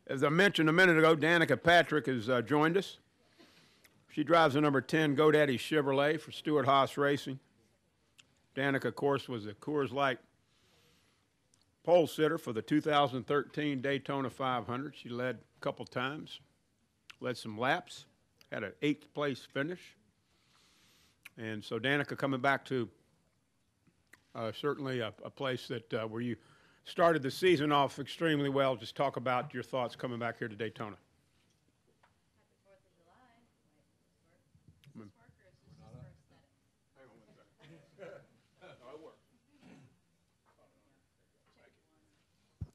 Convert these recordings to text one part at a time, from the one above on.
As I mentioned a minute ago, Danica Patrick has joined us. She drives the number 10 GoDaddy Chevrolet for Stewart Haas Racing. Danica, of course, was a Coors Light pole sitter for the 2013 Daytona 500. She led a couple times, led some laps, had an 8th place finish. And so Danica coming back to certainly a place that where you started the season off extremely well. Just talk about your thoughts coming back here to Daytona. Happy 4th of July. Wait, does this work or is this just for aesthetic? Hang on 1 second. No, it works.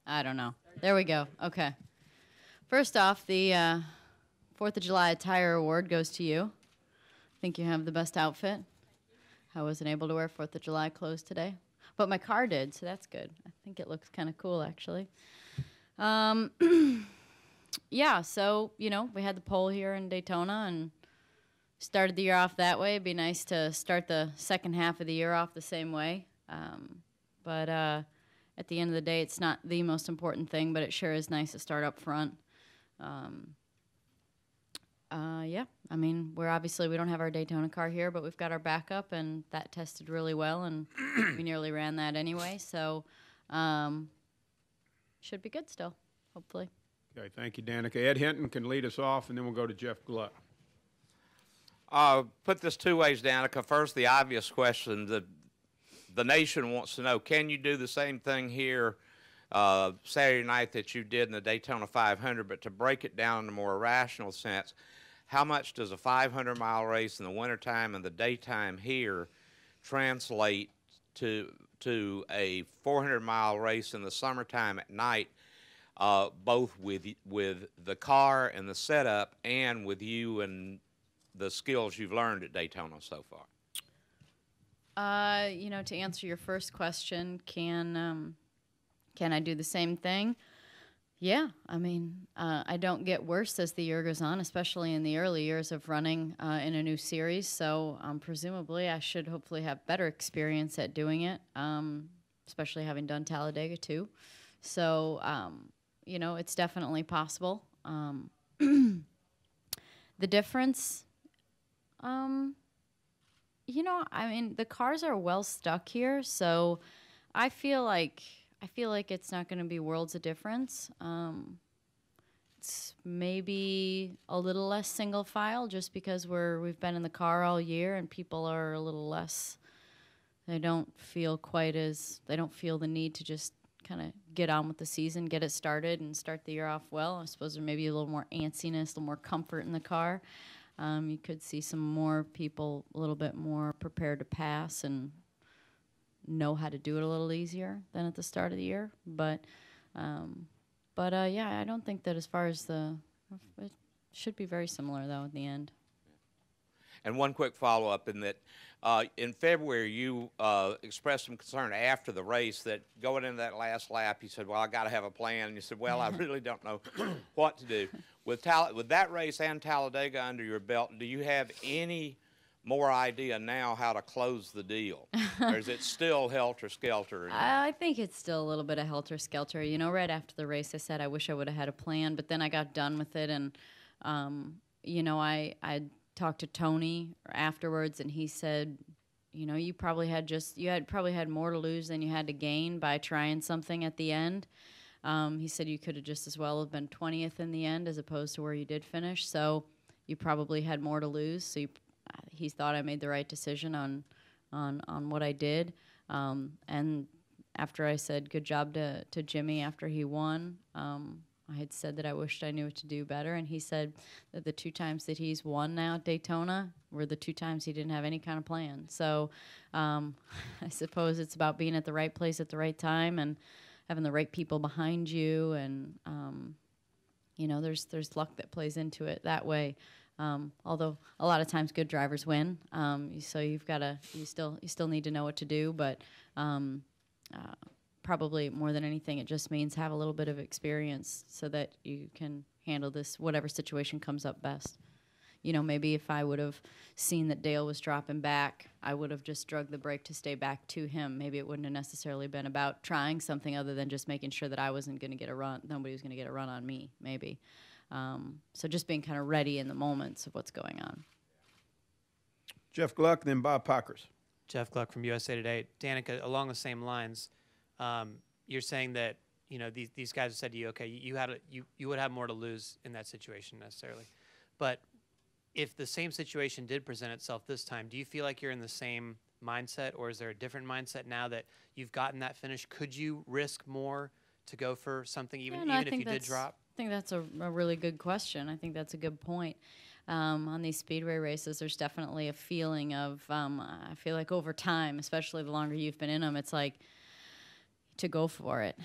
I don't know. There we go. Okay. First off, the 4th of July Attire Award goes to you. I think you have the best outfit. I wasn't able to wear 4th of July clothes today, but my car did, so that's good. I think it looks kind of cool, actually. Yeah, so, you know, we had the pole here in Daytona and started the year off that way. It'd be nice to start the second half of the year off the same way. But at the end of the day, it's not the most important thing, but it sure is nice to start up front. Yeah, I mean, we don't have our Daytona car here, but we've got our backup, and that tested really well, and we nearly ran that anyway, so should be good still, hopefully. Okay, thank you, Danica. Ed Hinton can lead us off, and then we'll go to Jeff Gluck. Put this two ways, Danica. First, the obvious question the nation wants to know, can you do the same thing here Saturday night that you did in the Daytona 500, but to break it down in a more rational sense, how much does a 500-mile race in the wintertime and the daytime here translate to a 400-mile race in the summertime at night, both with the car and the setup and with you and the skills you've learned at Daytona so far? You know, to answer your first question, can I do the same thing? Yeah, I mean, I don't get worse as the year goes on, especially in the early years of running in a new series. So presumably I should hopefully have better experience at doing it, especially having done Talladega too. So, you know, it's definitely possible. The difference, you know, I mean, the cars are well stuck here, so I feel like it's not going to be worlds of difference. It's maybe a little less single file just because we've been in the car all year and people are a little less, they don't feel the need to just kind of get on with the season, get it started and start the year off well. I suppose there may be a little more antsiness, a little more comfort in the car. You could see some more people a little bit more prepared to pass and know how to do it a little easier than at the start of the year. But yeah, I don't think that as far as it should be very similar, though, in the end. And one quick follow-up in that in February you expressed some concern after the race that going into that last lap, you said, well, I got to have a plan. And you said, well, I really don't know what to do. With that race and Talladega under your belt, do you have any more idea now how to close the deal? Or is it still helter-skelter? I think it's still a little bit of helter-skelter. You know, right after the race I said I wish I would have had a plan, but then I got done with it, and, you know, I talked to Tony afterwards, and he said, you know, you probably had more to lose than you had to gain by trying something at the end. He said you could have just as well have been 20th in the end as opposed to where you did finish, so you probably had more to lose, so he thought I made the right decision on what I did. And after I said good job to Jimmy after he won, I had said that I wished I knew what to do better, and he said that the 2 times that he's won now at Daytona were the 2 times he didn't have any kind of plan. So I suppose it's about being at the right place at the right time and having the right people behind you, and you know, there's luck that plays into it that way. Although a lot of times good drivers win, so you still need to know what to do, but probably more than anything, it just means have a little bit of experience so that you can handle this, whatever situation comes up best. you know, maybe if I would have seen that Dale was dropping back, I would have just drug the brake to stay back to him. Maybe it wouldn't have necessarily been about trying something other than just making sure that I wasn't going to get a run, nobody was going to get a run on me, maybe. So just being kind of ready in the moments of what's going on. Jeff Gluck, then Bob Pockers. Jeff Gluck from USA Today. Danica, along the same lines, you're saying that, you know, these guys have said to you, okay, you would have more to lose in that situation necessarily. But if the same situation did present itself this time, do you feel like you're in the same mindset, or is there a different mindset now that you've gotten that finish? Could you risk more to go for something even if you did drop? I think that's a really good question. I think that's a good point. On these speedway races, there's definitely a feeling of, I feel like over time, especially the longer you've been in them, it's like to go for it.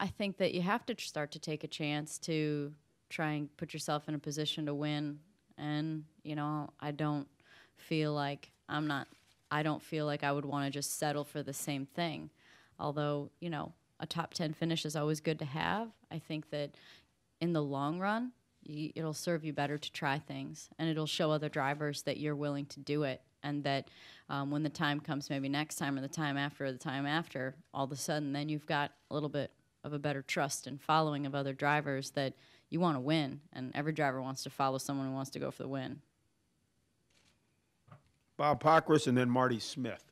I think that you have to start to take a chance to try and put yourself in a position to win. And, you know, I don't feel like I would want to just settle for the same thing. Although, you know, a top 10 finish is always good to have. I think that in the long run, it'll serve you better to try things, and it'll show other drivers that you're willing to do it, and that when the time comes, maybe next time or the time after, all of a sudden, then you've got a little bit of a better trust and following of other drivers that you want to win, and every driver wants to follow someone who wants to go for the win. Bob Pockers, and then Marty Smith.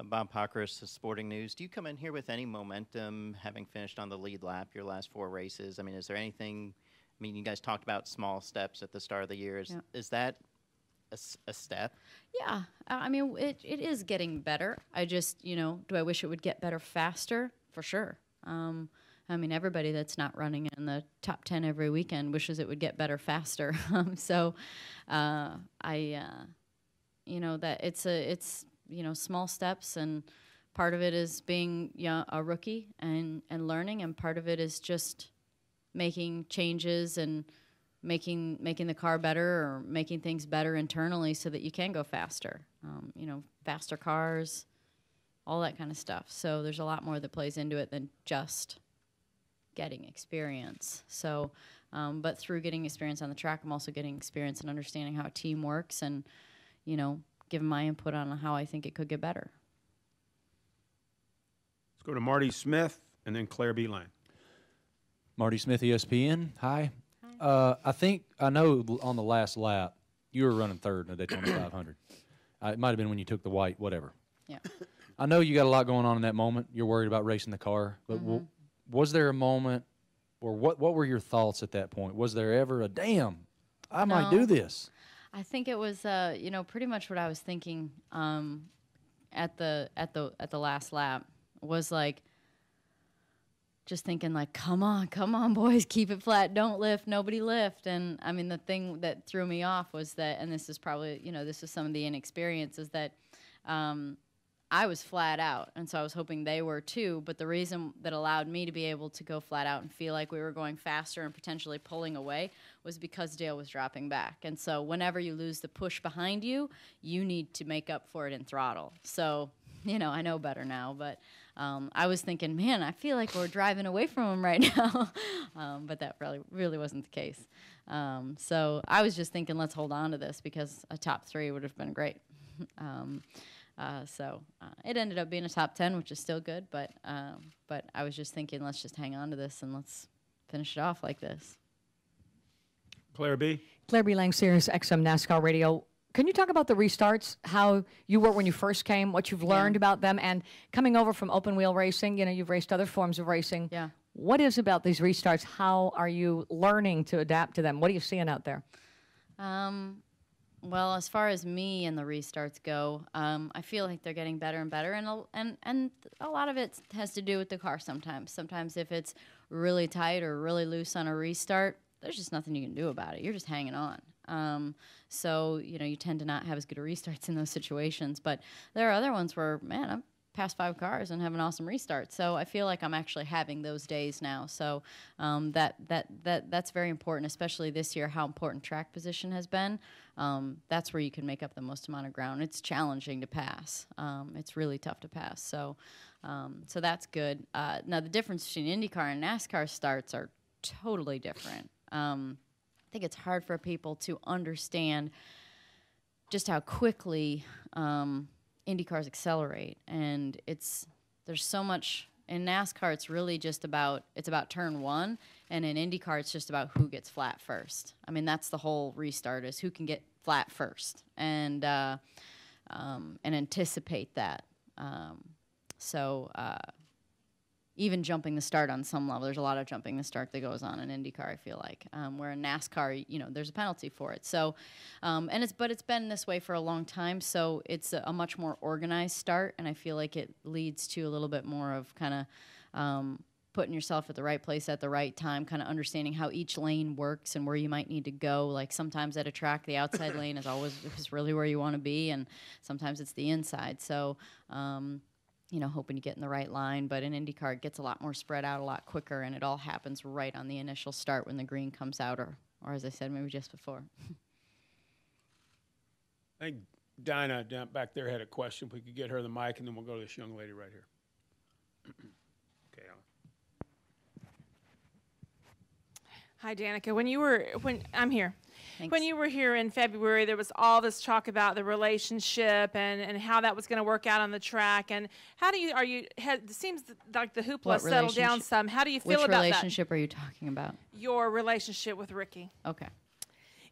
Bob Pockers, Sporting News. Do you come in here with any momentum, having finished on the lead lap your last 4 races? I mean, is there anything? I mean, you guys talked about small steps at the start of the year. Is that a step? Yeah, I mean, it is getting better. I just, you know, do I wish it would get better faster? For sure. I mean, everybody that's not running in the top 10 every weekend wishes it would get better faster. You know, that it's you know, small steps, and part of it is being a rookie and learning, and part of it is just making changes and making the car better, or making things better internally so that you can go faster. You know, faster cars, all that kind of stuff. So there's a lot more that plays into it than just getting experience. So, but through getting experience on the track, I'm also getting experience in understanding how a team works, and, you know, giving my input on how I think it could get better. Let's go to Marty Smith, and then Claire B. Lang. Marty Smith, ESPN. Hi. I know on the last lap you were running third in the Daytona 500. It might have been when you took the white, whatever. Yeah. I know you got a lot going on in that moment. You're worried about racing the car, but was there a moment, or what were your thoughts at that point? Was there ever a damn, I might do this? I think it was, you know, pretty much what I was thinking at the last lap was like, just thinking like, come on, boys, keep it flat, don't lift, nobody lift. And I mean, the thing that threw me off was that, and this is probably, you know, this is some of the inexperience, is that I was flat out, and so I was hoping they were too, but the reason that allowed me to be able to go flat out and feel like we were going faster and potentially pulling away was because Dale was dropping back. And so whenever you lose the push behind you, you need to make up for it in throttle. So, you know, I know better now, but I was thinking, man, I feel like we're driving away from him right now. But that really wasn't the case. So I was just thinking, let's hold on to this, because a top 3 would have been great. So it ended up being a top 10, which is still good, but I was just thinking, let's just hang on to this and let's finish it off like this. Claire B. Claire B. Lang, Sirius XM NASCAR Radio. Can you talk about the restarts, how you were when you first came, what you've learned about them, and coming over from open wheel racing? You know, you've raced other forms of racing. Yeah. What is about these restarts? How are you learning to adapt to them? What are you seeing out there? Well, as far as me and the restarts go, I feel like they're getting better and better, and a lot of it has to do with the car sometimes. Sometimes if it's really tight or really loose on a restart, there's just nothing you can do about it. You're just hanging on. So, you know, you tend to not have as good a restarts in those situations. But there are other ones where, man, I'm past 5 cars and have an awesome restart. So I feel like I'm actually having those days now. So that's very important, especially this year, how important track position has been. That's where you can make up the most amount of ground. It's challenging to pass. It's really tough to pass. So that's good. Now, the difference between IndyCar and NASCAR starts are totally different. I think it's hard for people to understand just how quickly Indy cars accelerate, and there's so much in NASCAR. It's really just about turn one, and in IndyCar it's just about who gets flat first. I mean, that's the whole restart, is who can get flat first, and anticipate that. Even jumping the start on some level, there's a lot of jumping the start that goes on in IndyCar, I feel like. Where in NASCAR, there's a penalty for it. So, but it's been this way for a long time, so it's a much more organized start, and I feel like it leads to a little bit more of kind of putting yourself at the right place at the right time, kind of understanding how each lane works and where you might need to go. Like sometimes at a track, the outside lane is really where you want to be, and sometimes it's the inside. So, hoping to get in the right line. But in IndyCar, it gets a lot more spread out a lot quicker, and it all happens right on the initial start when the green comes out, or as I said, maybe just before. I think Dinah down back there had a question. If we could get her the mic, and then we'll go to this young lady right here. Okay, Alan. Hi, Danica. I'm here. Thanks. When you were here in February, there was all this talk about the relationship and how that was going to work out on the track. And how do it seems like the hoopla settled down some. How do you feel about that? Which relationship are you talking about? Your relationship with Ricky. Okay.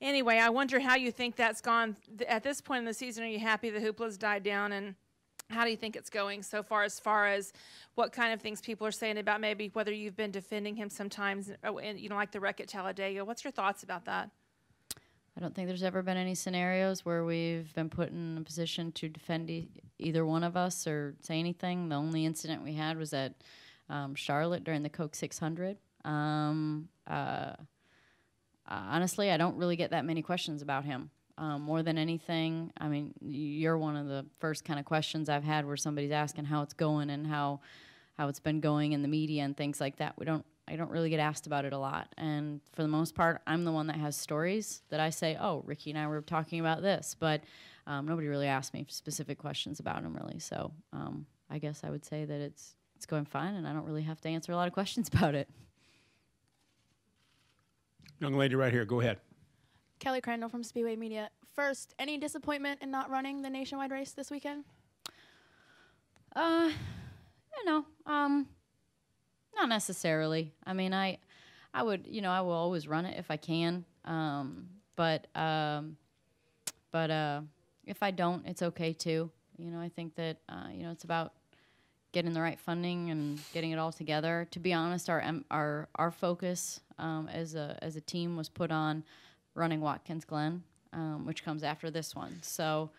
Anyway, I wonder how you think that's gone at this point in the season. Are you happy the hoopla's died down, and how do you think it's going so far as what kind of things people are saying about maybe whether you've been defending him sometimes, and like the wreck at Talladega? What's your thoughts about that? I don't think there's ever been any scenarios where we've been put in a position to defend either one of us or say anything. The only incident we had was at Charlotte during the Coke 600. Honestly, I don't really get that many questions about him. More than anything, I mean, you're one of the first kind of questions I've had where somebody's asking how it's going and how it's been going in the media and things like that. I don't really get asked about it a lot. And for the most part, I'm the one that has stories that I say, oh, Ricky and I were talking about this. But nobody really asked me specific questions about him, really. So I guess I would say that it's going fine, and I don't really have to answer a lot of questions about it. Young lady right here, go ahead. Kelly Crandall from Speedway Media. First, any disappointment in not running the nationwide race this weekend? Not necessarily. I mean, I will always run it if I can. But if I don't, it's okay too. I think that it's about getting the right funding and getting it all together. To be honest, our focus as a team was put on running Watkins Glen, which comes after this one. So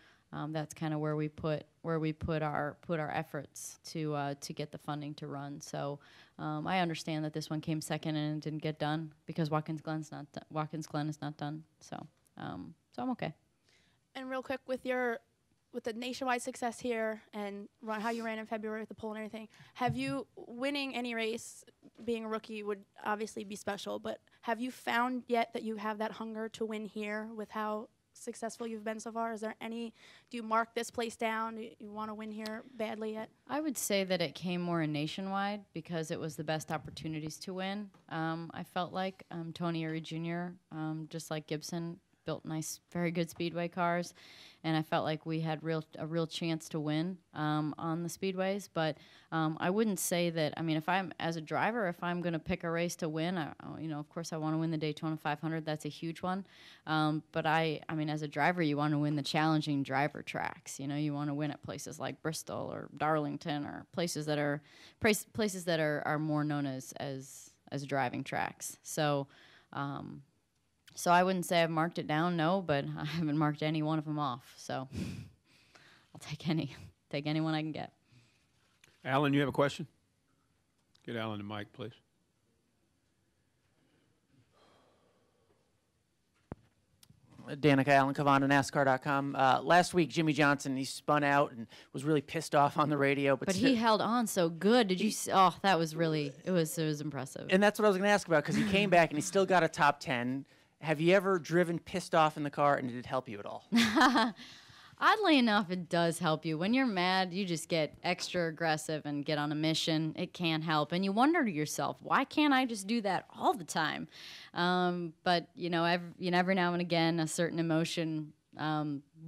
that's kind of where we put our efforts to get the funding to run. So I understand that this one came second and it didn't get done because Watkins Glen is not done. So I'm okay. And real quick, with the nationwide success here and how you ran in February with the pole and everything, winning any race, being a rookie would obviously be special, but have you found yet that you have that hunger to win here with how successful you've been so far? Do you mark this place down? Do you want to win here badly yet? I would say that it came more in nationwide because it was the best opportunities to win. I felt like Tony Eury Jr., just like Gibson, built nice, very good speedway cars, and I felt like we had a real chance to win on the speedways. But I wouldn't say that. I mean, if I'm going to pick a race to win, of course I want to win the Daytona 500. That's a huge one. But I mean, as a driver, you want to win the challenging driver tracks. You want to win at places like Bristol or Darlington or places that are more known as driving tracks. So. So I wouldn't say I've marked it down, no, but I haven't marked any one of them off. So I'll take anyone I can get. Alan, you have a question? Get Alan the mic, please. Danica, Alan Cavanda, NASCAR.com. Last week, Jimmy Johnson, he spun out and was really pissed off on the radio. But he held on so good. Did you see? Oh, that was really, it was impressive. And that's what I was going to ask about, because he came back and he still got a top 10. Have you ever driven pissed off in the car, and did it help you at all? Oddly enough, it does help you. When you're mad, you just get extra aggressive and get on a mission. It can help. And you wonder to yourself, why can't I just do that all the time? But, you know, every now and again, a certain emotion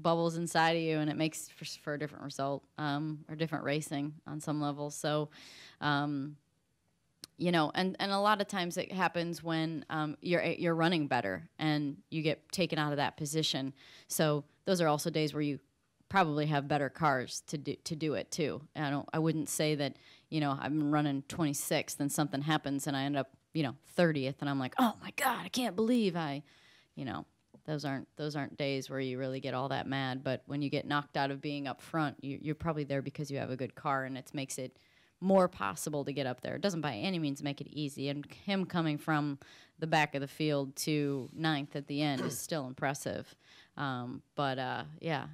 bubbles inside of you, and it makes for a different result or different racing on some levels. So, you know, and a lot of times it happens when you're running better and you get taken out of that position. So those are also days where you probably have better cars to do it too. I wouldn't say that, you know, I'm running 26th and something happens and I end up, you know, 30th and I'm like, oh my God, I can't believe you know, those aren't days where you really get all that mad. But when you get knocked out of being up front, you're probably there because you have a good car, and it makes it more possible to get up there. It doesn't by any means make it easy, and him coming from the back of the field to 9th at the end is still impressive. But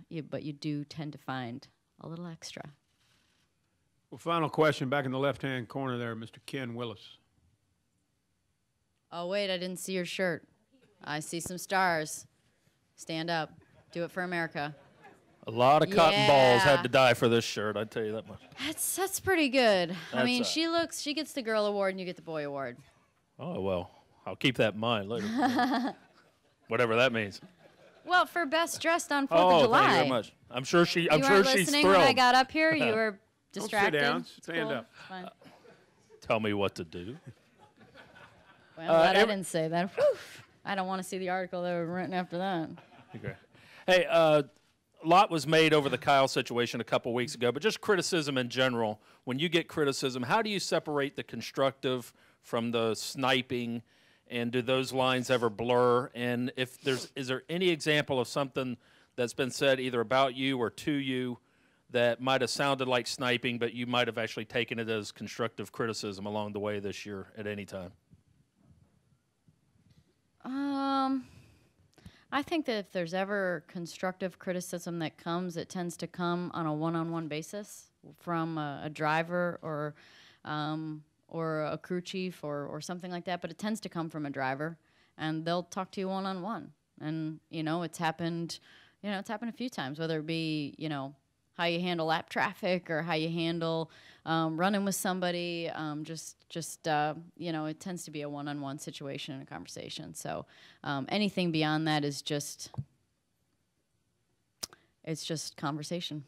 you do tend to find a little extra. Well, final question back in the left-hand corner there, Mr. Ken Willis. Oh, wait, I didn't see your shirt. I see some stars. Stand up. Do it for America. A lot of cotton balls had to die for this shirt, I'd tell you that much. That's pretty good. I mean, That's, she gets the girl award and you get the boy award. Oh, well, I'll keep that in mind later. Whatever that means. Well, for best dressed on 4th of July. Thank you very much. I'm sure she's listening thrilled. when I got up here. You were distracted. Don't sit down. Stand cool. up. It's fine. Tell me what to do. Well, I'm glad I didn't say that. Whew. I don't want to see the article that was written after that. Okay. Hey, a lot was made over the Kyle situation a couple weeks ago, but just criticism in general. When you get criticism, how do you separate the constructive from the sniping, and do those lines ever blur? And if is there any example of something that's been said either about you or to you that might have sounded like sniping, but you might have actually taken it as constructive criticism along the way this year at any time? I think that if there's ever constructive criticism that comes, it tends to come on a one-on-one basis from a driver or a crew chief or something like that. But it tends to come from a driver, and they'll talk to you one-on-one. And you know, it's happened a few times, whether it be, you know, how you handle lap traffic or how you handle running with somebody. You know, it tends to be a one-on-one situation and a conversation. So anything beyond that is just conversation.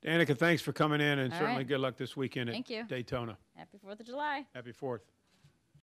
Danica, thanks for coming in, and All certainly right. good luck this weekend Thank you. at Daytona. Happy 4th of July. Happy 4th.